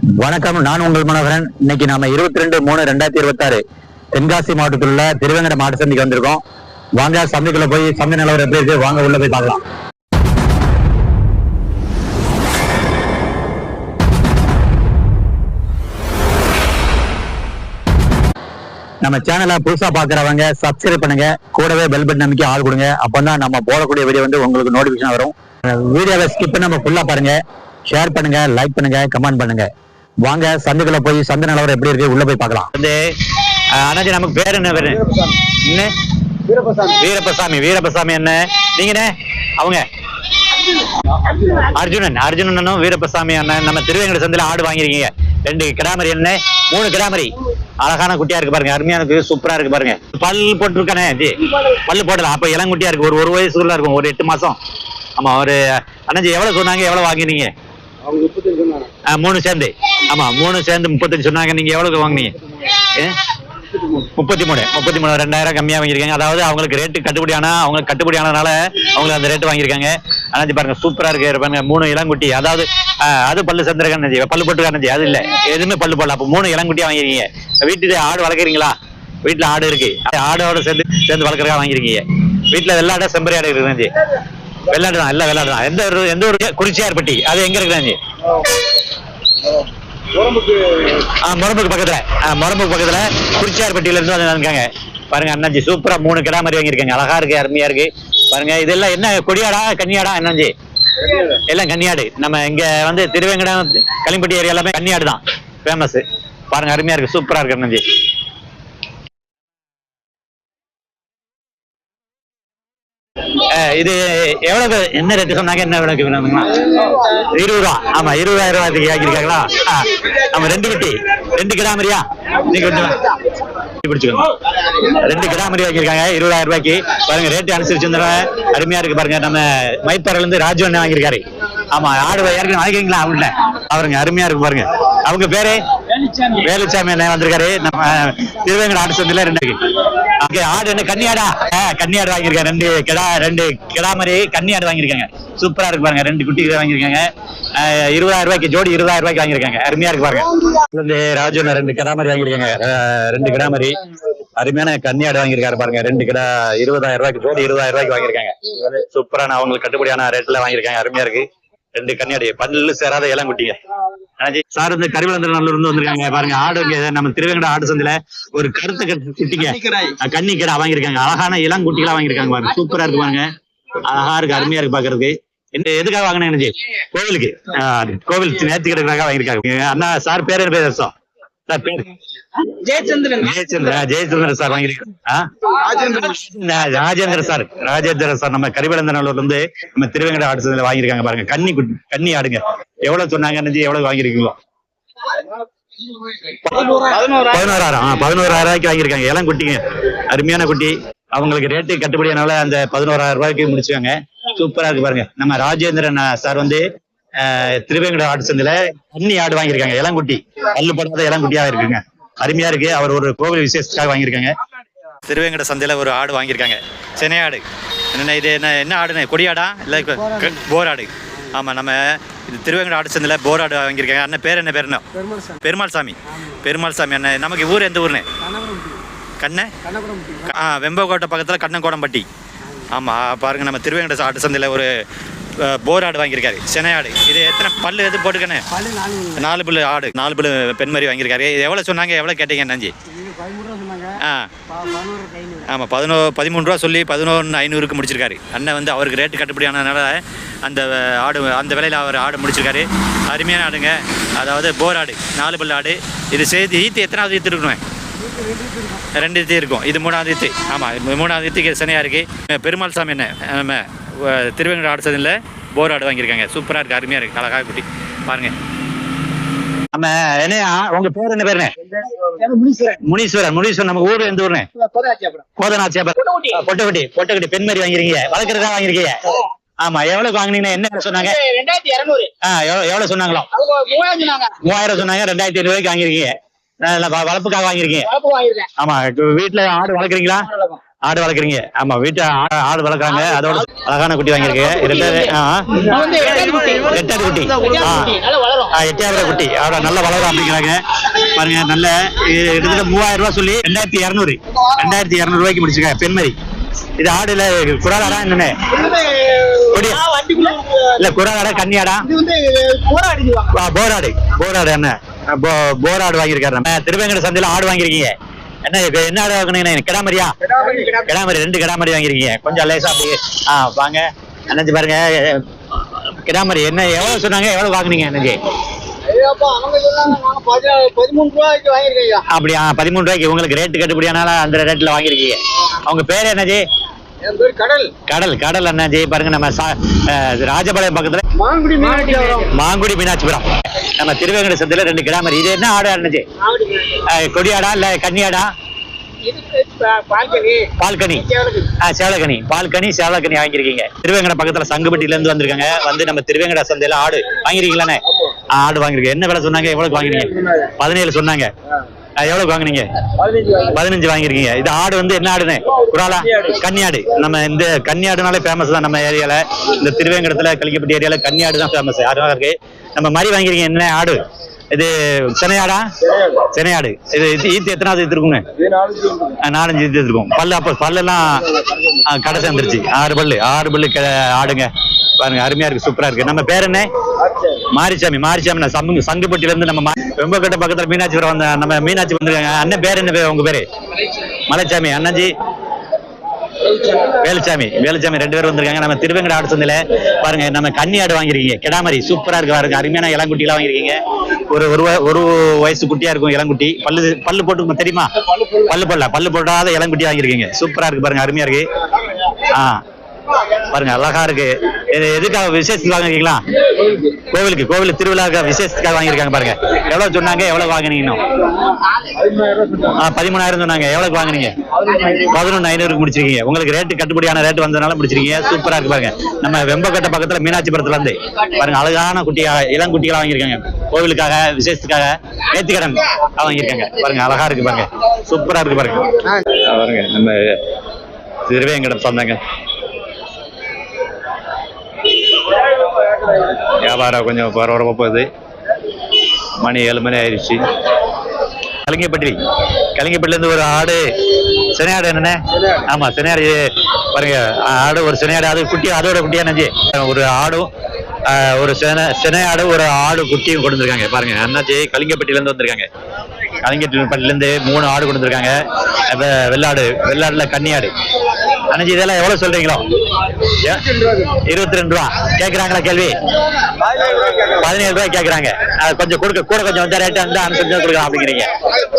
வணக்கம், நான் உங்கள் மனோகரன். இன்னைக்கு நாம 22/3/2026 தென்காசி மாவட்டத்தில் உள்ள திருவேங்கட மாட்டு சந்தைக்கு வந்திருக்கோம். வாங்க சந்தைக்குள்ள போய் சந்தை நிலவரம் எப்படி இருக்கு, வாங்க உள்ள போய் பார்க்கலாம். நம்ம சேனலை புதுசா பாக்குறவங்க சப்ஸ்கிரைப் பண்ணுங்க, கூடவே பெல் பட்டன் அமைக்க ஆள் கொடுங்க. அப்பதான் நம்ம போடக்கூடிய வீடியோ வந்து உங்களுக்கு நோட்டிபிகேஷன் வரும். வீடியோவை ஸ்கிப் பண்ணாம ஃபுல்லா பாருங்க, ஷேர் பண்ணுங்க, லைக் பண்ணுங்க, கமெண்ட் பண்ணுங்க. வாங்க சந்தைக்குள்ள போய் சந்தை நிலவரம் எப்படி இருக்கு உள்ள போய் பார்க்கலாம். அண்ணாச்சி, நமக்கு பேர் என்ன? பேரு என்ன? வீரப்பசாமி. வீரப்பசாமி என்ன? நீங்க அவங்க அர்ஜுனனும் வீரப்பசாமி அண்ணன். நம்ம திருவேங்கட சந்தையில ஆடு வாங்கிருக்கீங்க. 2 கிடாமரி என்ன, 3 கிடாமரி. அழகான குட்டியா இருக்கு பாருங்க, அருமையான இருக்கு, சூப்பரா இருக்கு பாருங்க. பல் போட்டிருக்கானே ஜி, பல்லு போடலாம். அப்ப இளங்குட்டியா இருக்கு, ஒரு வயசுக்குள்ள இருக்கும், ஒரு 8 மாசம். ஆமா. ஒரு அண்ணாச்சி எவ்வளவு சொன்னாங்க, எவ்வளவு வாங்கினீங்க? 3 சேர்ந்து. ஆமா, 3 சேர்ந்து 35 சொன்னாங்க. நீங்க எவ்வளவு வாங்கினீங்க? 33. 2000 கம்மியா வாங்கிருக்காங்க. அதாவது அவங்களுக்கு ரேட்டு கட்டுப்படியானதுனால அவங்களுக்கு அந்த ரேட்டு வாங்கியிருக்காங்க. அண்ணாச்சி பாருங்க, சூப்பரா இருக்கு பாருங்க. 3 இளங்குட்டி. அதாவது அது பல்லு சேர்ந்துருக்கானு, பல்லு போட்டுக்கானு, அது இல்ல எதுவுமே பல்லு போடல. அப்ப 3 இளங்குட்டியா வாங்கிருக்கீங்க. வீட்டுல ஆடு வளர்க்குறீங்களா? வீட்டுல ஆடு இருக்கு, ஆடோட சேர்ந்து வளர்க்கறதா வாங்கிருக்கீங்க. வீட்டுல வெள்ளாட செம்பரி ஆடு இருக்கு. வெள்ளாடு தான், எல்லாம் வெள்ளாடு தான். எந்த ஒரு குறிச்சியார்பட்டி, அது எங்க இருக்குறாங்க? மொரம்புக்கு பக்கத்துல குறிச்சியார்பட்டியில இருந்து வந்திருக்காங்க பாருங்க. அண்ணாச்சி சூப்பரா 3 கிடா மாதிரி வாங்கியிருக்காங்க. அழகா இருக்கு, அருமையா இருக்கு பாருங்க. இதெல்லாம் என்ன கொடியாடா கன்னியாடா? என்னஞ்சி எல்லாம் கன்னியாடு. நம்ம இங்க வந்து திருவேங்கடம் களிம்பட்டி ஏரியா எல்லாமே கன்னியாடு தான் ஃபேமஸ். பாருங்க, அருமையா இருக்கு, சூப்பரா இருக்கு அண்ணாச்சி. இது எவ்வளவு, என்ன ரேட்டு சொன்னாங்க, என்ன விலைக்கு வேணுங்களா? 20 ரூபா. ஆமா, 20,000 ரூபாய்க்கு ஆக்கிருக்காங்களா? ஆமா, 2 குட்டி, 2 கிடாமரியா? நீங்க பிடிச்சுக்கோங்க. 2 கிடாமரி வாங்கியிருக்காங்க 20,000 ரூபாய்க்கு. பாருங்க, ரேட்டு அனுசரிச்சு அருமையா இருக்கு பாருங்க. நம்ம மைப்பாறையில இருந்து ராஜு அண்ணன் வாங்கியிருக்காரு. ஆமா, ஆடு ஏற்கனவே வாங்கிக்கிறீங்களா? அவங்கள அவருங்க அருமையா இருக்கு பாருங்க. அவங்க பேரு வேலுச்சாமி அண்ணன் வந்திருக்காரு. நம்ம திருவேங்கட ஆடு சந்தையில 2 ஆடு. என்ன கன்னியாடா? கன்னியாடு வாங்கியிருக்காங்க. 2 கிடாமரி கன்னியாடு வாங்கியிருக்காங்க. சூப்பரா இருக்கு பாருங்க. 2 குட்டி வாங்கியிருக்காங்க. 20,000 ரூபாய்க்கு ஜோடி, 20,000 ரூபாய்க்கு வாங்கியிருக்காங்க. அருமையா இருக்கு பாருங்க. ராஜு 2 கிடாமரி வாங்கியிருக்காங்க. 2 கிடாமரி அருமையான கன்னியாடு வாங்கியிருக்காரு பாருங்க. 2 கிடா 20,000 ரூபாய்க்கு ஜோடி, 20,000 ரூபாய்க்கு வாங்கியிருக்காங்க. சூப்பரான அவங்களுக்கு கட்டுப்படியான ரேட்ல வாங்கியிருக்காங்க. அருமையா இருக்கு. 2 கன்னியாடு, பல்லு சேராத இளங்குட்டிங்க. சார் வந்து கரிவலந்தநல்லூர்ல இருந்து வந்திருக்காங்க பாருங்க. ஆடு நம்ம திருவேங்கட ஆடு சந்தையில ஒரு கருத்து குட்டிங்க கன்னி கிடா வாங்கியிருக்காங்க. அழகான இளங்குட்டிகளா வாங்கியிருக்காங்க பாருங்க. சூப்பரா இருக்கு பாருங்க, அழகா இருக்கு, அருமையா இருக்கு பாக்குறதுக்கு. எதுக்காக வாங்கினேன்? கோவிலுக்கு, கோவில் நேர்த்தி கிடக்காக வாங்கியிருக்காங்க. அண்ணா சார் பேர் என்ன? பேர் சார் பேர் ஜெயச்சந்திரன் சார் வாங்கியிருக்காங்க. ராஜேந்திரன் சார் நம்ம கரிவலந்தநல்லூர்ல இருந்து நம்ம திருவேங்கட ஆடு சந்தையில வாங்கியிருக்காங்க பாருங்க. கன்னி ஆடுங்க. எவ்வளவு சொன்னாங்க? எவ்வளவு வாங்கிருக்கீங்களோ? 11,000. 11,000 ரூபாய்க்கு வாங்கியிருக்காங்க. இளம் குட்டிங்க, அருமையான குட்டி. அவங்களுக்கு ரேட்டு கட்டுப்படியானால அந்த 11,000 ரூபாய்க்கு முடிச்சுக்காங்க. சூப்பரா இருக்கு பாருங்க. நம்ம ராஜேந்திரன் சார் வந்து திருவேங்கட ஆடு சந்தையில கன்னி ஆடு வாங்கியிருக்காங்க. இளங்குட்டி, பல்லு போடாத இளங்குட்டியா இருக்குங்க, அருமையா இருக்கு. அவர் ஒரு கோவில் விசேஷத்துக்காக வாங்கியிருக்காங்க. திருவேங்கட சந்தையில ஒரு ஆடு வாங்கியிருக்காங்க, சென்னையாடு. இது என்ன ஆடுன்னு? கொடியாடா இல்ல போர் ஆடு? ஆமா, நம்ம இது திருவேங்கட ஆடு சந்தையில போர் ஆடு வாங்கியிருக்காங்க. அண்ணன் பேர் என்ன? பேர் என்ன? பெருமாள் சாமி அண்ணன். நமக்கு ஊர் எந்த ஊர்னு? வெம்பக்கோட்டை பக்கத்துல கண்ணங்கோடம்பட்டி. ஆமா பாருங்க, நம்ம திருவேங்கட ஆடு சந்தையில ஒரு போர் ஆடு வாங்கியிருக்காரு, சென்னையாடு. இது எத்தனை பல்லு எது போட்டுக்கண்ணே? 4 பல்லு ஆடு, 4 பல்லு பெண்மரி வாங்கியிருக்காரு. இது எவ்வளவு சொன்னாங்க, எவ்வளவு கேட்டீங்க அண்ணாச்சி? ஆமா, 13 ரூபா சொல்லி 11,500க்கு முடிச்சிருக்காரு அண்ணன். வந்து அவருக்கு ரேட்டு கட்டுப்படியானதுனால அந்த ஆடு அந்த விலையில அவர் ஆடு முடிச்சிருக்காரு. அருமையான ஆடுங்க. அதாவது போர் ஆடு, 4 பல்லு ஆடு. இது சேர்த்து ஈத்து எத்தனாவது ஈத்து இருக்கணும்? 2 ஈத்து இருக்கும். இது 3வது ஈத்து. ஆமா, 3வது ஈத்துக்கு சென்னையா இருக்கு. பெருமாள் சாமி என்ன நம்ம திருவேங்கட ஆடு சந்தையில போர் ஆடு வாங்கியிருக்காங்க. சூப்பரா இருக்கு, அருமையா இருக்கு, அழகா குட்டி பாருங்க. நம்ம என்னையா, உங்க பேர் என்ன? பேருங்க முனீஸ்வரன். நம்ம ஊரு எந்த ஊருன்னு? கோதனாச்சியாபுரம். பொட்டக்குட்டி பெண்மரி வாங்கிருக்கீங்க, வளர்க்கறதா வாங்கிருக்கீங்க. ஆமா, எவ்வளவு வாங்கினீங்க? என்ன சொன்னாங்க? 2,200. எவ்வளவு சொன்னாங்களோ? 3,000 சொன்னாங்க. 2,500 ரூபாய்க்கு வாங்கிருக்கீங்க. வளர்ப்புக்காக வாங்கிருக்கீங்க. ஆமா, வீட்டுல ஆடு வளர்க்குறீங்களா? ஆடு வளர்க்குறீங்க. ஆமா, வீட்டு ஆடு வளர்க்குறாங்க. அதோட அழகான குட்டி வாங்கியிருக்கு. எட்டாவது குட்டி. எட்டாவது குட்டி ஆட நல்லா வளரும் அப்படிங்கிறாங்க. பாருங்க, நல்ல கிட்டத்தட்ட 3000 ரூபாய் சொல்லி 2200 ரூபாய்க்கு முடிச்சிருக்காங்க. பெண்மதி. இது ஆடுல குறாலாடா என்னன்னு இல்ல, குறாலாடா கன்னியாடா போராடு என்ன போராடு வாங்கியிருக்காரு. நம்ம திருவேங்கட சந்தையில ஆடு வாங்கியிருக்கீங்க. என்ன ஆடு வாங்கினீங்க? கிடாமரியா? கிடாமரி 2 கிடாமரி வாங்கிருக்கீங்க. கொஞ்சம் லேசா அப்படியே வாங்க அண்ணாச்சி பாருங்க. கிடாமரி என்ன எவ்வளவு சொன்னாங்க? எவ்வளவு வாங்குனீங்க அண்ணாச்சி? அப்படியா? 13 ரூபாய்க்கு உங்களுக்கு ரேட்டு கட்டுப்படியானால அந்த ரேட்ல வாங்கிருக்கீங்க. அவங்க பேரு என்னஜி? கடல் அண்ணாச்சி பாருங்க. நம்ம ராஜபாளையம் பக்கத்துல மாங்குடி மீனாட்சிபுரம். நம்ம திருவேங்கட சந்தையில 2 கிடாமரி. இது என்ன ஆடு அண்ணாச்சி? கொடியாடா இல்ல கன்னியாடா? பால்கனி சேவலக்கனி வாங்கிருக்கீங்க. திருவேங்கட பக்கத்துல சங்குபட்டியில இருந்து வந்திருக்காங்க. வந்து நம்ம திருவேங்கட சந்தையில ஆடு வாங்கிருக்கீங்களானே? ஆடு வாங்கிருக்கீங்க. என்ன விலை சொன்னாங்க? எவ்வளவு வாங்கினீங்க? 17 சொன்னாங்க. எவ்வளவு வாங்குனீங்க? 15 வாங்கிருக்கீங்க. இது ஆடு வந்து என்ன ஆடுன்னு? குறாலா? கன்னியாடு. நம்ம இந்த கன்னியாடுனாலே ஃபேமஸ் தான் நம்ம ஏரியால. இந்த திருவேங்கடத்துல கலிங்கப்பட்டி ஏரியால கன்னியாடு தான் ஃபேமஸ். அதனால இருக்கு. நம்ம மாதிரி வாங்கிருக்கீங்க. என்ன ஆடு இது? சென்னையாடா? சென்னையாடு. இது ஈத்து எத்தனாவது ஈத்து இருக்குங்க? 4-5 ஈத்து இருக்கும். பல்லு அப்ப பல்லெல்லாம் கடை சேர்ந்துருச்சு. 6 பல்லு ஆடுங்க. பாருங்க, அருமையா இருக்கு, சூப்பரா இருக்கு. நம்ம பேர் என்ன? மாரிசாமி. நான் சங்குப்பட்டியில இருந்து நம்ம வெம்பக்கட்ட பக்கத்துல மீனாட்சிபுரம் வந்த நம்ம மீனாட்சி வந்திருக்காங்க. அண்ணன் பேர் என்ன? உங்க பேரு? மலைச்சாமி. அண்ணாஜி வேலுச்சாமி 2 பேரும் வந்திருக்காங்க. நம்ம திருவேங்கட ஆடு சந்தையில பாருங்க, நம்ம கன்னி ஆடு வாங்கிருக்கீங்க. கிடாமரி சூப்பரா இருக்கு பாருங்க. அருமையான இளங்குட்டி எல்லாம் வாங்கிருக்கீங்க. ஒரு வயசு குட்டியா இருக்கும் இளங்குட்டி. பல்லு போட்டு தெரியுமா? பல்லு போடாத இளங்குட்டி வாங்கிருக்கீங்க. சூப்பரா இருக்கு பாருங்க, அருமையா இருக்கு. பாருங்க, அழகா இருக்கு. எதுக்காக விசேஷத்துக்கு வாங்கிருக்கீங்களா? கோவிலுக்கு திருவிழாவுக்கு விசேஷத்துக்காக வாங்கிருக்காங்க. பாருங்க, எவ்வளவு சொன்னாங்க? எவ்வளவு வாங்கினீங்க? 13,000 சொன்னாங்க. எவ்வளவு வாங்கினீங்க? 11,500 முடிச்சிருக்கீங்க. உங்களுக்கு ரேட்டு கட்டுப்படியான ரேட்டு வந்ததுனால முடிச்சிருக்கீங்க. சூப்பரா இருக்கு பாருங்க. நம்ம வெம்பக்கட்ட பக்கத்துல மீனாட்சிபுரத்துல இருந்து பாருங்க, அழகான குட்டியா இளங்குட்டிகளா வாங்கிருக்காங்க. கோவிலுக்காக விசேஷத்துக்காக நேர்த்திக்கடன் வாங்கிருக்காங்க. பாருங்க, அழகா இருக்கு பாருங்க, சூப்பரா இருக்கு பாருங்க. பாருங்க, நம்ம திருவேங்கடம் சொன்னாங்க. வியாபாரம் கொஞ்சம் பரபரப்பா போகுது. மணி 7 மணி ஆயிடுச்சு. கலிங்கப்பட்டில இருந்து ஒரு ஆடு, சினையாடு என்னண்ணே? ஆமா, சினையாடு பாருங்க. ஆடு ஒரு சினையாடு, அது குட்டி, அதோட குட்டியா நஞ்சு ஒரு ஆடும் ஒரு சினையாடு ஒரு ஆடு குட்டியும் கொண்டு வந்திருக்காங்க. பாருங்க, அண்ணாச்சி கலிங்கப்பட்டில இருந்து வந்திருக்காங்க. கலிங்கப்பட்டில இருந்து 3 ஆடு கொண்டு வந்திருக்காங்க. வெள்ளாடுல கன்னியாடு. அண்ணாச்சி இதெல்லாம் எவ்வளவு சொல்றீங்களோ? 22 ரூபா கேக்குறாங்களா? கேள்வி 17 ரூபாய் கேக்குறாங்க. கொஞ்சம் கூட கொஞ்சம் வந்து ரேட் வந்து அனுசரிச்சு கொடுக்கலாம் அப்படிங்கிறீங்க.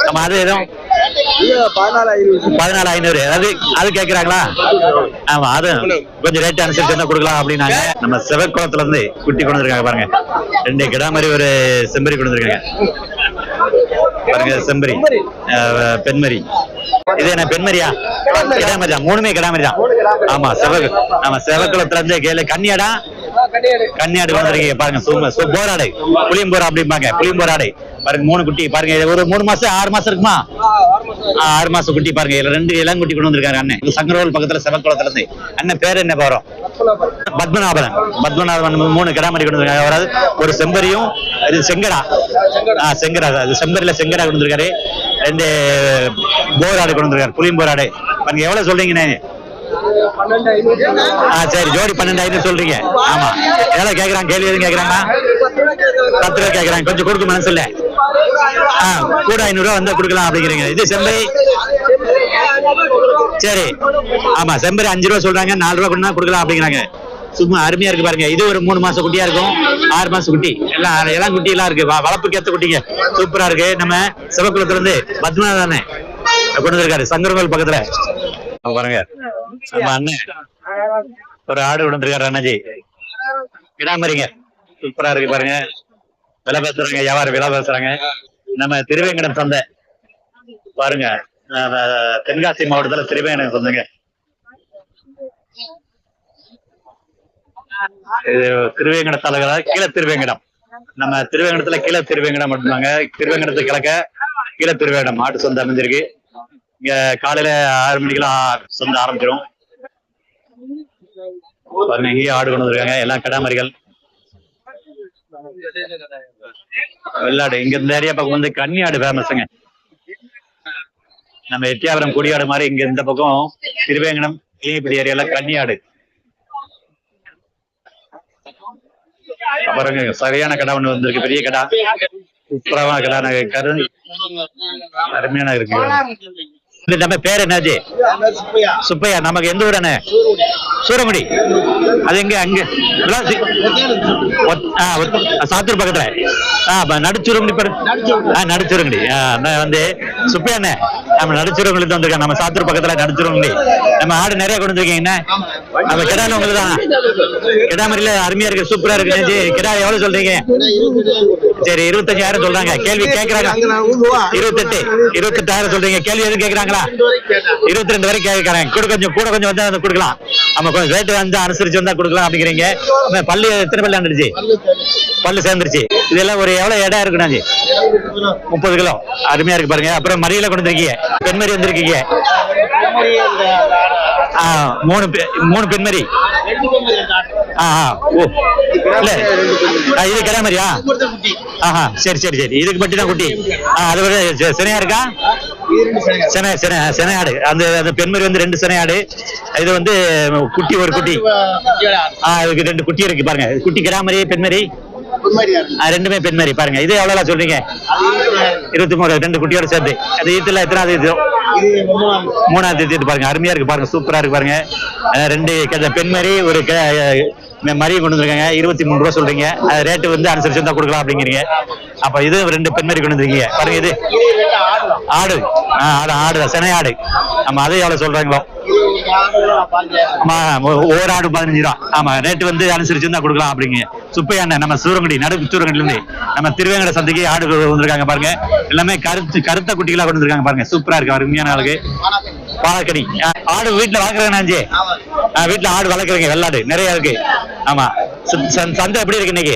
நம்ம அது எதுவும் 14,500 அது கேக்குறாங்களா? ஆமா, அது கொஞ்சம் ரேட் அனுசரிச்சு கொடுக்கலாம் அப்படின்னாங்க. நம்ம சிவக்குளத்துல இருந்து குட்டி கொண்டு வந்திருக்காங்க. பாருங்க, 2 கிடாமரி ஒரு செம்பரி கொண்டு வந்திருக்காங்க. பாருங்க, செம்பரி பெண்மரி. இது என்ன பெண்மரியா? கிடாமரி தான். 3மே கிடாமரி தான். ஆமா, சிவக்குளத்துல இருந்து கன்னியாடு வந்துருக்கீங்க. பாருங்க, போராடு புளியம்போரா அப்படிம்பாங்க. புளியம்போராடு பாருங்க, 3 குட்டி பாருங்க. ஒரு 3 மாசம் 6 மாசம் இருக்குமா? 6 மாசம் குட்டி பாருங்க. 2 இளங்குட்டி கொண்டு வந்திருக்காங்க அண்ணன். சங்கரோல் பக்கத்துல சிவக்குளத்துல இருந்து. அண்ணன் பேர் என்ன? வரும் பத்மநாபன். 3 கிடாமரி கொண்டு வந்திருக்காங்க. அதாவது ஒரு செம்பரியும் இது செங்கடா. அது செம்பரியில செங்கடா கொண்டு வந்திருக்காரு. 2 போராடு கொண்டு வந்திருக்காரு, புளியம்போராடு. பாருங்க, எவ்வளவு சொல்றீங்கண்ணே? சரி, ஜோடி 12,500 சொல்றீங்க. ஆமா, எவ்வளவு கேக்குறாங்க? கேள்வி எதுவும் கேக்குறாங்க? 10 ரூபாய் கேக்குறாங்க. கொஞ்சம் கொடுக்க மனசு இல்ல. கூட 500 ரூபாய் வந்தா கொடுக்கலாம் அப்படிங்கிறீங்க. இது செம்பரி. சரி, ஆமா, செம்பரி 5 ரூபாய் சொல்றாங்க. 4 ரூபாய் கொடுக்கலாம் அப்படிங்கிறாங்க. சும்மா அருமையா இருக்கு பாருங்க. இது ஒரு 3 மாசம் குட்டியா இருக்கும். 6 மாசம் குட்டி எல்லாம் குட்டி எல்லாம் இருக்கு. வளர்ப்புக்கு ஏத்த குட்டிங்க, சூப்பரா இருக்கு. நம்ம சிவக்குளத்துல இருந்து பத்மநாதானே கொண்டு வந்திருக்காரு, சங்கரங்கோல் பக்கத்துல. பாருங்க, நம்ம அண்ணன் ஒரு ஆடு கொண்டு வந்திருக்காரு. அண்ணாஜி கிடாமரிங்க, சூப்பரா இருக்கு பாருங்க. விலை பேசுறாங்க, வியாபாரம் விலை பேசுறாங்க. நம்ம திருவேங்கடம் சந்தை பாருங்க, தென்காசி மாவட்டத்துல திருவேங்கடம் சந்தைங்க. இது திருவேங்கட தலைகளா கீழ திருவேங்கடம். நம்ம திருவேங்கடத்துல கீழ திருவேங்கடம் அப்படின்னாங்க. திருவேங்கடத்து கிழக்க கீழ திருவேங்கடம் ஆட்டு சந்தை அமைஞ்சிருக்கு. இங்க காலையில 6 மணிக்கெல்லாம் சொந்த ஆரம்பிச்சிடும். பாருங்க இங்கேயே ஆடு கொண்டு வந்திருக்காங்க, எல்லாம் கிடாமரிகள் வெள்ளாடு. இங்க இந்த ஏரியா பக்கம் வந்து கன்னி ஆடு ஃபேமஸுங்க. நம்ம எட்டியாபுரம் கொடியாடு மாதிரி இங்க இந்த பக்கம் திருவேங்கடம் கிளிப்பதி ஏரியால கன்னி ஆடு. பாருங்க சரியான கடை ஒண்ணு வந்திருக்கு, பெரிய கடை, சூப்பரான கடை, கருணி அருமையான இருக்கு. நம்ம பேர் என்னாச்சு? சுப்பையா. நமக்கு எந்த ஊர்? சூரங்குடி. அது எங்க? அங்க சாத்தூர் பக்கத்துல நடுச்சுரங்குடி. நடுச்சுரங்குடி வந்து சுப்பையா நம்ம நடுச்சுரங்குடி தான் வந்திருக்கோம். நம்ம சாத்தூர் பக்கத்துல நடுச்சுரங்குடி. நம்ம ஆடு நிறைய கொண்டு வந்திருக்கீங்க. நம்ம கிடால உங்களுக்கு தான் கிடாமரியில அருமையா இருக்கு, சூப்பரா இருக்கு. கிடா எவ்வளவு சொல்றீங்க? சரி 25,000 சொல்றாங்க. கேள்வி கேட்கறாங்க 28,000 சொல்றீங்க. கேள்வி எதுவும் கேட்கறாங்களா? 22 வரை கேட்கறாங்க. கொஞ்சம் கூட கொஞ்சம் வந்து கொடுக்கலாம். நம்ம கொஞ்சம் ரேட்டு வந்து அனுசரிச்சு வந்தா கொடுக்கலாம் அப்படிங்கிறீங்க. பல்லு எத்தனை பல்லு வந்துருச்சு? பல்லு சேர்ந்துருச்சு. இதெல்லாம் ஒரு எவ்வளவு இடம் இருக்குண்ணாச்சு? 30 கிலோ. அருமையா இருக்கு பாருங்க. அப்புறம் மறியல கொண்டு வந்திருக்கீங்க, பெண்மரி வந்திருக்கீங்க. 3 பெண்மரி. இது கிடாமரியா? சரி சரி சரி. இதுக்கு பட்டி தான் குட்டி. அது சினையா இருக்கா? சினையாடு. அந்த பெண்மரி வந்து 2 சினையாடு. இது வந்து குட்டி, ஒரு குட்டி. இதுக்கு 2 குட்டி இருக்கு பாருங்க. குட்டி கிடாமரி, பெண்மரி ரெண்டுமே பெண்மரி. பாருங்க இது எவ்வளவு சொல்றீங்க? 23. 2 குட்டியோட சேர்த்து. அது ஈத்துல எத்தனாவது ஈத்து? 3வது ஈத்து. பாருங்க அருமையா இருக்கு பாருங்க, சூப்பரா இருக்கு பாருங்க. 2 பெண்மரி, ஒரு மரியை கொண்டு வந்திருக்காங்க. 23 ரூபா சொல்றீங்க. ரேட்டு வந்து அனுசரிச்சு தான் கொடுக்கலாம் அப்படிங்கிறீங்க. அப்ப இது 2 பெண்மரி கொண்டு வந்திருக்கீங்க பாருங்க. இது ஆடு. ஆடு சினை ஆடு. ஆமா அது எவ்வளவு சொல்றாங்களோ? ஒரு ஆடு 15 ரூபா. ஆமா ரேட்டு வந்து அனுசரிச்சு தான் கொடுக்கலாம் அப்படிங்க. சுப்பையா நம்ம சூரங்குடி, நடுச்சூரங்குடில இருந்து நம்ம திருவேங்கட சந்தைக்கு ஆடு வந்திருக்காங்க பாருங்க. எல்லாமே கருத்த குட்டிகளா கொண்டு வந்திருக்காங்க பாருங்க. சூப்பரா இருக்கு, அருமையான ஆளுக்கு. பாலக்கடி ஆடு வீட்டுல வளர்க்குறாங்க. வீட்டுல ஆடு வளர்க்குறீங்க, வெள்ளாடு நிறைய இருக்கு. ஆமா சந்தை எப்படி இருக்கு இன்னைக்கு?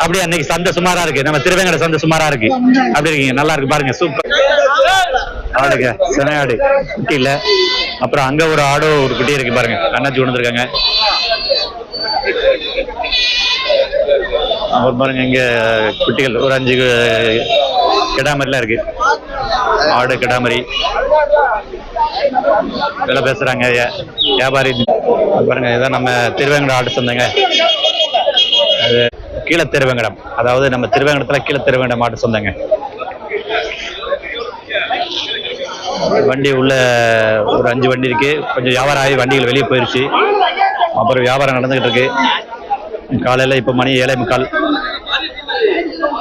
அப்படியே இன்னைக்கு சந்தை சுமாரா இருக்கு. நம்ம திருவேங்கட சந்தை சுமாரா இருக்கு. அப்படி இருக்கீங்க, நல்லா இருக்கு பாருங்க. சூப்பர் ஆடுங்க, சினை ஆடு குட்டி இல்ல. அப்புறம் அங்க ஒரு ஆடோ ஒரு குட்டி இருக்கு பாருங்க, அண்ணாச்சி கொண்டு வந்திருக்காங்க. பாருங்க இங்க குட்டிகள் ஒரு 5 கிடாமரிலாம் இருக்கு. ஆடு கிடாமரி விலை பேசுறாங்க வியாபாரி. பாருங்க இதான் நம்ம திருவேங்கடம் ஆடு சந்தைங்க. கீழ திருவேங்கடம், அதாவது நம்ம திருவேங்கடத்துல கீழ திருவேங்கடம் ஆடு சந்தைங்க. வண்டி உள்ள ஒரு 5 வண்டி இருக்கு. கொஞ்சம் வியாபாரம் ஆகி வண்டிகள் வெளியே போயிருச்சு. அப்புறம் வியாபாரம் நடந்துகிட்டு இருக்கு. காலையில இப்ப மணி 7:45.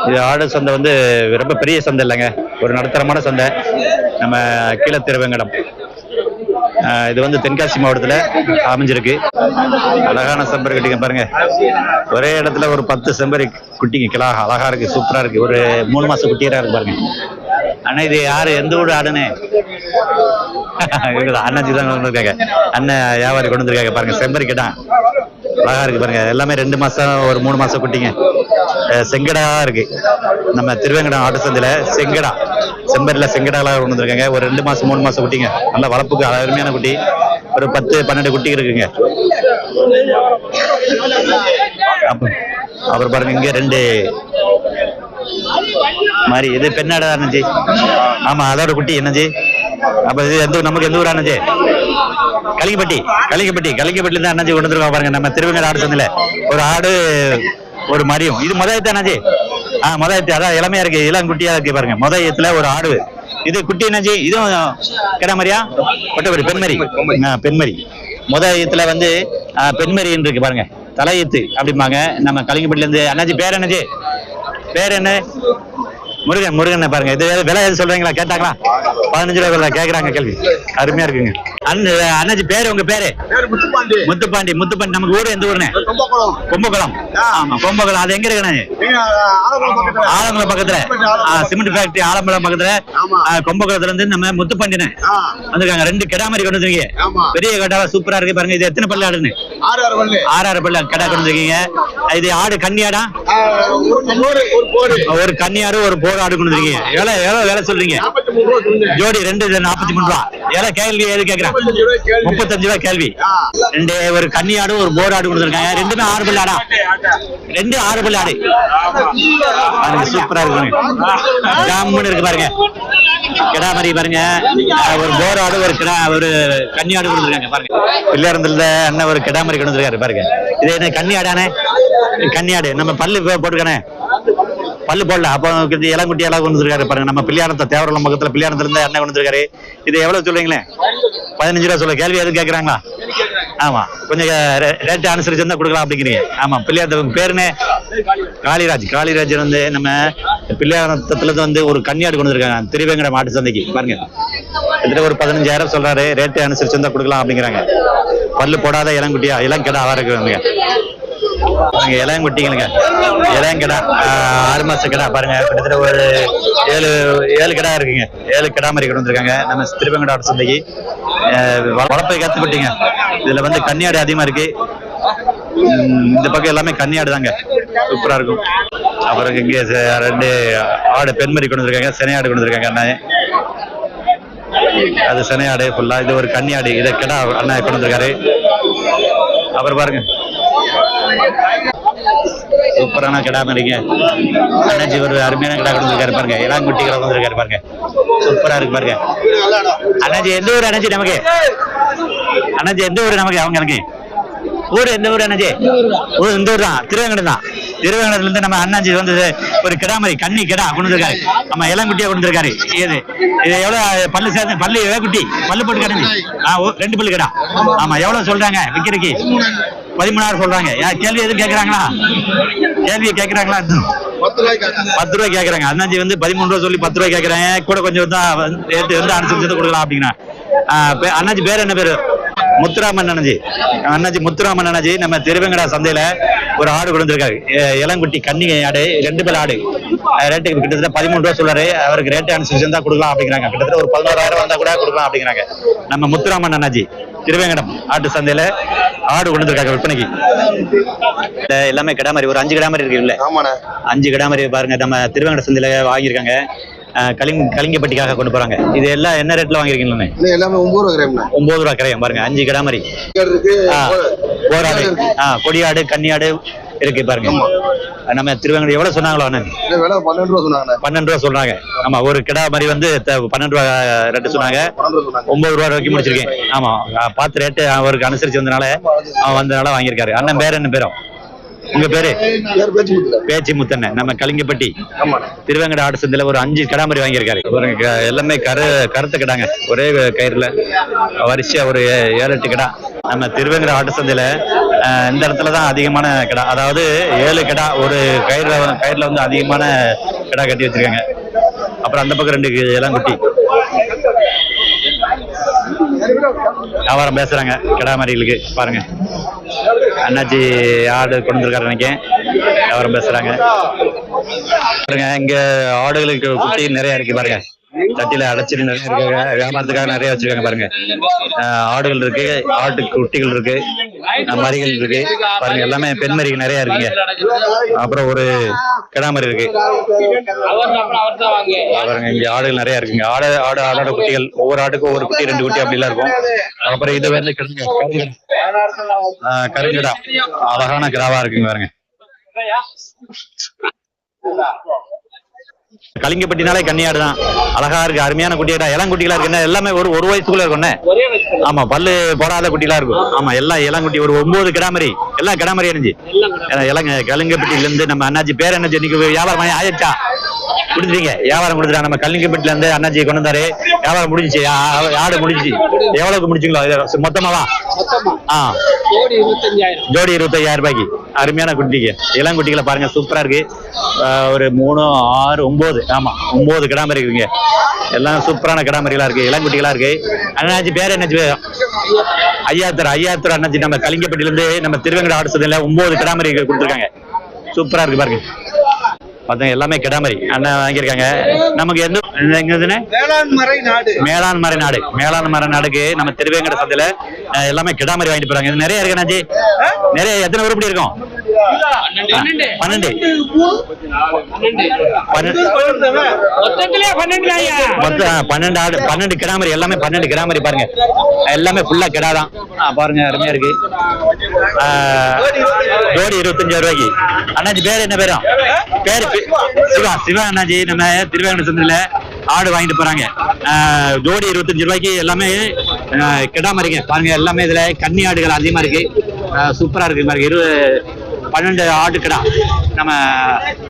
இது ஆடு சந்தை வந்து ரொம்ப பெரிய சந்தை இல்லைங்க, ஒரு நடுத்தரமான சந்தை. நம்ம கீழ திருவேங்கடம். இது வந்து தென்காசி மாவட்டத்துல அமைஞ்சிருக்கு. அழகான செம்பரி குட்டிங்க பாருங்க. ஒரே இடத்துல ஒரு 10 செம்பரி குட்டிங்க கிளா அழகா இருக்கு, சூப்பரா இருக்கு. ஒரு 3 மாசம் குட்டியா இருக்கு பாருங்க. அண்ணா இது யாரு, எந்த ஊரு ஆடுனே? அண்ணாச்சி தான் கொண்டு வந்திருக்காங்க. அண்ணன் வியாபாரி கொண்டு வந்திருக்காங்க பாருங்க. செம்பரி கிட்டா அழகா இருக்கு பாருங்க. எல்லாமே 2 மாசம் ஒரு 3 மாசம் குட்டிங்க. செங்கடா இருக்கு. நம்ம திருவேங்கடம் ஆட்டு சந்தையில செங்கடா, செம்பரில செங்கடாலாம் கொண்டு வந்திருக்காங்க. ஒரு 2 மாசம் 3 மாசம் குட்டிங்க. நல்ல வளர்ப்புக்கு அருமையான குட்டி. ஒரு 10-12 குட்டி இருக்குங்க. அப்புறம் பாருங்க இங்க 2 மாதிரி. இது பெண்ணாடா அண்ணாச்சி? ஆமா அதோட குட்டி என்னச்சு? அப்ப இது நமக்கு எந்த ஊர் அண்ணாச்சி? கலிங்கப்பட்டி. கலிங்கப்பட்டில இருந்து அண்ணாச்சி கொண்டு வந்துருக்கோம் பாருங்க. நம்ம திருவேங்கடம் ஆடு சந்தையில ஒரு ஆடு ஒரு மரியும். இது முதலத்து அண்ணாச்சி? முதலத்து. அதான் இளமையா இருக்கு, இளம் குட்டியா இருக்கு பாருங்க. முதலத்துல ஒரு ஆடு. இது குட்டி என்னாச்சு? இதுவும் கிடாமரியா? கொட்டப்படி பெண்மரி. பெண்மரி முதலத்துல வந்து பெண்மரின்னு இருக்கு பாருங்க. தலையீத்து அப்படிம்பாங்க நம்ம கலிங்கப்பட்டில இருந்து. அண்ணாச்சி பேர் என்னச்சு? பேர் என்ன? முருகன் பாருங்க. இது விலை எது சொல்றீங்களா? கேட்டாங்களா? 15 ரூபா கேக்குறாங்க. கேள்வி அருமையா இருக்குங்க. அண்ணாச்சி பேரு, உங்க பேரு? முத்துப்பாண்டி. நமக்கு ஊரு எந்த ஊருன்னு? கும்பகோணம். ஆமா கும்பகோணம். அது எங்க இருக்கு? ஆலங்குளம் பக்கத்துல. சிமெண்ட் ஃபேக்டரி ஆலங்குளம் பக்கத்துல. கும்பகோணத்துல இருந்து நம்ம முத்துப்பாண்டினு வந்திருக்காங்க. 2 கிடாமரி கொண்டு வந்திருக்கீங்க. பெரிய கடாவா சூப்பரா இருக்கு பாருங்க. இது எத்தனை பல்லு ஆடுன்னு? 6 பல்லு கடா கொண்டு வந்திருக்கீங்க. இது ஆடு கன்னியாடா? ஒரு கன்னியாடு ஒரு போர் ஆடு கொண்டு இருக்கீங்க. எவ்வளவு வேலை சொல்றீங்க? ஜோடி 2 43 ரூபா. எவ்வளவு கேள்வி எது கேக்குறேன்? 35 ரூபா கேள்வி. ஒரு கன்னியாடு ஒரு போர் ஆடு கொடுத்துருக்காங்க. ரெண்டுமே 6 பல் ஆடா? 2 6 பல் ஆடு. சூப்பரா இருக்கு, ஜாமுன்னு இருக்கு பாருங்க. கிடா மாதிரி பாருங்க. ஒரு போர் ஆடு ஒரு கன்னியாடு கொடுத்துருக்காங்க பாருங்க. பிள்ளையாரத்துல அண்ணன் ஒரு கிடா மாதிரி கொண்டு வந்துருக்காரு பாருங்க. இது என்ன கன்னியாடானே? கன்னியாடு. நம்ம பல்லு போட்டுக்கானே, பல்லு போடல. அப்போ இளங்குட்டி எல்லாம் கொண்டு வந்துருக்காரு பாருங்க. நம்ம பிள்ளையாரத்தை தேவரம் பக்கத்துல பிள்ளையாரத்துல இருந்து அண்ணன் கொண்டு வந்துருக்காரு. இது எவ்வளவு சொல்றீங்களே? 15 ரூபா சொல்ல. கேள்வி எதுவும் கேக்குறாங்களா? ஆமா, கொஞ்சம் ரேட்டு அனுசரிச்சு தான் கொடுக்கலாம் அப்படிங்கிறீங்க. ஆமா, பிள்ளையாரத்துக்கு பேருனே காளிராஜ். காளிராஜ் வந்து நம்ம பிள்ளையாரத்துல வந்து ஒரு கன்னியாடு கொண்டு வந்துருக்காங்க திருவேங்கட மாட்டு சந்தைக்கு பாருங்க. கிட்டத்தட்ட ஒரு 15,000 சொல்றாரு. ரேட்டு அனுசரிச்சு தான் கொடுக்கலாம் அப்படிங்கிறாங்க. பல்லு போடாத இளங்குட்டியா, இளங்கடா இருக்குங்க. இளங்குட்டிங்களுங்க, இளங்கடா 6 மாச கடா பாருங்க. கிட்டத்தட்ட ஒரு 7 கடா இருக்குங்க. 7 கடா மாதிரி கொண்டு வந்திருக்காங்க நம்ம திருவேங்கட சந்தைக்கு. வளர்ப்பை கத்துப்பட்டீங்க. இதுல வந்து கன்னியாடு அதிகமா இருக்கு. இந்த பக்கம் எல்லாமே கன்னியாடு தாங்க, சூப்பரா இருக்கும். அப்புறம் இங்க 2 ஆடு பெண்மரி கொண்டு வந்திருக்காங்க. சினையாடு கொண்டு வந்திருக்காங்க அண்ணா. அது சினையாடு ஃபுல்லா. இது ஒரு கன்னியாடு. இதை கடா அண்ணா கொண்டு வந்திருக்காரு. அப்புறம் பாருங்க சூப்பரான கிடா மாதிரிங்க. அண்ணாச்சி ஒரு அருமையான கிடா கொண்டு வந்திருக்காரு பாருங்க. இளங்குட்டி கிடா கொண்டு வந்திருக்காரு பாருங்க. சூப்பரா இருக்கு பாருங்க. அண்ணாச்சி எந்த ஊர்? அண்ணாச்சி நமக்கு அண்ணாச்சி எந்த ஊர்? நமக்கு அவங்க எனக்கு ஊர் எந்த ஊர்? அண்ணாச்சி இந்த ஊர் தான், திருவேங்கடம் தான். திருவேங்கடத்துல இருந்து நம்ம அண்ணாச்சி வந்து ஒரு கிடா மாதிரி கன்னி கிடா கொண்டு வந்திருக்காரு. நம்ம இளங்குட்டியா கொண்டு வந்திருக்காரு. இது எவ்வளவு பல்லு சேர்ந்து? பல்லு குட்டி பல்லு போட்டு கிடந்து 2 பல்லு கிடா. ஆமா, எவ்வளவு சொல்றாங்க விக்கிறதுக்கு? 13,000 சொல்றாங்க. கேள்வி எதுவும் கேக்குறாங்களா? கேள்வி கேக்குறாங்களா? 10 ரூபாய் கேக்குறாங்க. அண்ணாச்சி வந்து 13 ரூபாய் சொல்லி 10 ரூபாய் கேக்குறாங்க. கூட கொஞ்சம் தான் ரேட்டு வந்து அனுசரிச்சு கொடுக்கலாம் அப்படின்னா. அண்ணாச்சி பேர் என்ன பேரு? முத்துராமன் அண்ணாச்சி. அண்ணாச்சி முத்துராமன் அண்ணாச்சி நம்ம திருவேங்கடா சந்தையில ஒரு ஆடு கொடுத்துருக்காரு. இளங்குட்டி கன்னி ஆடு, 2 பல் ஆடு. ரேட்டுக்கு கிட்டத்தட்ட 13 ரூபாய் சொல்றாரு. அவருக்கு ரேட்டு அனுசரிச்சு தான் கொடுக்கலாம் அப்படிங்கிறாங்க. கிட்டத்தட்ட ஒரு 11,000 வந்தா கூட கொடுக்கலாம் அப்படிங்கிறாங்க. நம்ம முத்துராமன் அண்ணாச்சி திருவேங்கடம் ஆட்டு சந்தையில ஆடு கொண்டு வந்திருக்காங்க விற்பனைக்கு. எல்லாமே கிடா மாதிரி ஒரு 5 கிடா மாதிரி இருக்கு. இல்ல 5 கிடா மாதிரி பாருங்க. நம்ம திருவேங்கட சந்தையில வாங்கியிருக்காங்க. கலிங்கப்பட்டிக்காக கொண்டு போறாங்க. இது எல்லாம் என்ன ரேட்ல வாங்கிருக்கீங்க? எல்லாமே 9 ரூபா கிரையம் பாருங்க. 5 கிடா மாதிரி போராடு, கொடியாடு, கன்னியாடு இருக்கு பாருங்க. நம்ம திருவேங்கடம் எவ்வளவு சொன்னாங்களோ? 12 ரூபா சொல்றாங்க. ஆமா, ஒரு கிடா மாதிரி வந்து 12 ரூபா ரேட்டு சொன்னாங்க. 9 ரூபா வரைக்கும் முடிச்சிருக்கேன். ஆமா, பார்த்து ரேட்டு அவருக்கு அனுசரிச்சு வந்தனால வாங்கியிருக்காரு. அண்ணன் பேர் என்ன பேரும்? உங்க பேரு? பேச்சி முத்தண்ண. நம்ம கலிங்கப்பட்டி திருவேங்கட ஆடு சந்தையில ஒரு 5 கடா மாதிரி வாங்கியிருக்காரு. எல்லாமே கருத்து கிடாங்க. ஒரே கயிறுல வரிசையா ஒரு 7-8 கடா. நம்ம திருவேங்கட ஆட்டு சந்தையில இந்த இடத்துலதான் அதிகமான கடா. அதாவது 7 கடா ஒரு கயிறுல வந்து அதிகமான கடா கட்டி வச்சிருக்காங்க. அப்புறம் அந்த பக்கம் 2 இளங்குட்டி வியாபாரம் பேசுறாங்க கிடா மாதிரிகளுக்கு பாருங்க. அண்ணாச்சி ஆடு கொண்டு வந்திருக்காரு நினைக்கிறேன். வியாபாரம் பேசுறாங்க பாருங்க. இங்க ஆடுகளுக்கு குட்டி நிறைய இருக்கு பாருங்க. சட்டியில அடைச்சிட்டு நிறைய இருக்காங்க. வியாபாரத்துக்காக நிறைய வச்சிருக்காங்க பாருங்க. ஆடுகள் இருக்கு, ஆட்டு குட்டிகள் இருக்கு, மரிகள் இருக்கு பாருங்க. எல்லாமே பெண்மரிகள் நிறைய இருக்குங்க. அப்புறம் ஒரு கிடாமரி இருக்கு பாருங்க. இங்க ஆடுகள் நிறைய இருக்குங்க. ஆடோட குட்டிகள், ஒவ்வொரு ஆட்டுக்கும் ஒவ்வொரு குட்டி 2 குட்டி அப்படிலாம் இருக்கும். அப்புறம் இது வந்து கருங்கடா, அழகான கிடாவா இருக்குங்க பாருங்க. கலிங்கப்பட்டினாலே கன்னியாடு தான். அழகா இருக்கு, அருமையான குட்டியா. இளங்குட்டிகளா இருக்கு. எல்லாமே ஒரு வயசுக்குள்ள இருக்குண்ணே. ஆமா, பல்லு போடாத குட்டிலாம் இருக்கும். ஆமா, எல்லாம் இளங்குட்டி. ஒரு 9 கிடாமரி, எல்லாம் கிடாமரி அணிஞ்சு கலிங்கப்பட்டியில இருந்து நம்ம அண்ணாச்சி பேர் என்ன? இன்னைக்கு வியாபாரம் ஆயிடுச்சா? முடிஞ்சுங்க, வியாபாரம் முடிஞ்சுட்டா. நம்ம கலிங்கப்பட்டில இருந்து அண்ணாச்சி கொண்டு வந்தாரு. வியாபாரம் முடிஞ்சிச்சு, ஆடு முடிஞ்சிச்சு. எவ்வளவுக்கு முடிச்சுங்களோ மொத்தமாவா? ஜோடி 25,000 ரூபாய்க்கு. அருமையான குட்டிக்கு இளங்குட்டிகளை பாருங்க, சூப்பரா இருக்கு. ஒரு 3, 6, 9. ஆமா, 9 கிடாமரி இருக்குங்க. எல்லாம் சூப்பரான கிடாமரிகளா இருக்கு, இளங்குட்டிகளா இருக்கு. அண்ணாச்சி பேர் என்ன? ஐயாத்தூர் அண்ணாச்சி. நம்ம கலிங்கப்பட்டில இருந்து நம்ம திருவேங்கட ஆடு சந்தையில 9 கிடாமரி கொடுத்துருக்காங்க. சூப்பரா இருக்கு பாருங்க. பார்த்தா எல்லாமே கிடாமரி அண்ணன் வாங்கியிருக்காங்க. நமக்கு மேலாண்மறை நாடுக்கு நம்ம திருவேங்கட சந்தையில எல்லாமே கிடாமரி வாங்கிட்டு போறாங்க. இது நிறைய இருக்கு அண்ணாச்சி. நிறைய எத்தனை உருப்படி இருக்கும்? 12 12 ஆடு 12 கிடாமரி எல்லாமே 12 கிடாமரி பாருங்க எல்லாமே ஃபுல்லா கிடாதான் பாருங்க அருமையா இருக்கு ஜோடி 25 ரூபாய்க்கு அண்ணாச்சி பேர் என்ன பேரும் பேரு சிவா அண்ணாச்சி நம்ம திருவேங்கட சந்தையில ஆடு வாங்கிட்டு போறாங்க ஜோடி 25 ரூபாய்க்கு எல்லாமே கிடாமரிங்க பாருங்க எல்லாமே இதுல கன்னி ஆடுகள் அதிகமா இருக்கு சூப்பரா இருக்கு பாருங்க 12 ஆடு கிடா நம்ம